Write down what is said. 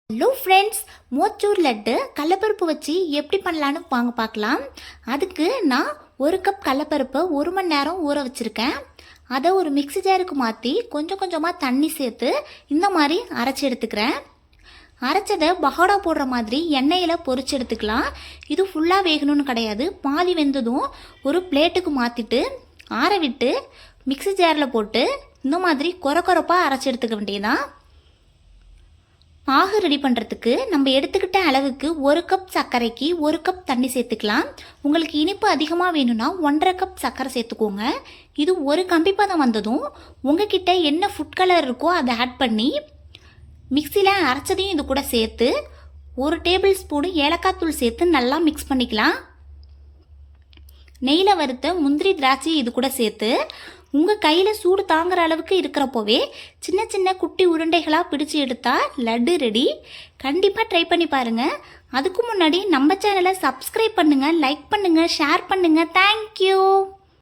Hello friends, மோச்சூர் laddu கடலப்பருப்பு வச்சு எப்படி பண்ணலான்னு வாங்க பார்க்கலாம். அதுக்கு நான் 1 கப் கடலப்பருப்பை 1 மணி நேரம் ஊற வச்சுருக்கேன். அதை ஒரு மிக்ஸி ஜாருக்கு மாற்றி கொஞ்சம் கொஞ்சமாக தண்ணி சேர்த்து இந்த மாதிரி அரைச்சி எடுத்துக்கிறேன். அரைச்சதை பகோடா போடுற மாதிரி எண்ணெயில் பொரிச்சு எடுத்துக்கலாம். இது ஃபுல்லாக வேகணும்னு கிடையாது. பாதி வெந்ததும் ஒரு பிளேட்டுக்கு மாற்றிட்டு ஆற விட்டு மிக்ஸி ஜாரில் போட்டு இந்த மாதிரி கொரப்பாக அரைச்சி எடுத்துக்க வேண்டியதான். பாகு ரெடி பண்ணுறதுக்கு நம்ம எடுத்துக்கிட்ட அளவுக்கு 1 கப் சர்க்கரைக்கு 1 கப் தண்ணி சேர்த்துக்கலாம். உங்களுக்கு இனிப்பு அதிகமாக வேணும்னா 1.5 கப் சர்க்கரை சேர்த்துக்கோங்க. இது ஒரு கம்பிப்பதம் வந்ததும் உங்ககிட்ட என்ன ஃபுட் கலர் இருக்கோ அதை ஆட் பண்ணி மிக்சியில் அரைச்சதையும் இது கூட சேர்த்து 1 டேபிள் ஸ்பூன் ஏலக்காய் தூள் சேர்த்து நல்லா மிக்ஸ் பண்ணிக்கலாம். நெய்யில் வறுத்த முந்திரி திராட்சை இது கூட சேர்த்து உங்கள் கையில் சூடு தாங்குற அளவுக்கு இருக்கிறப்போவே சின்ன சின்ன குட்டி உருண்டைகளாக பிடிச்சி எடுத்தால் லட்டு ரெடி. கண்டிப்பாக ட்ரை பண்ணி பாருங்கள். அதுக்கு முன்னாடி நம்ம சேனலை சப்ஸ்கிரைப் பண்ணுங்கள், லைக் பண்ணுங்கள், ஷேர் பண்ணுங்கள். தேங்க்யூ.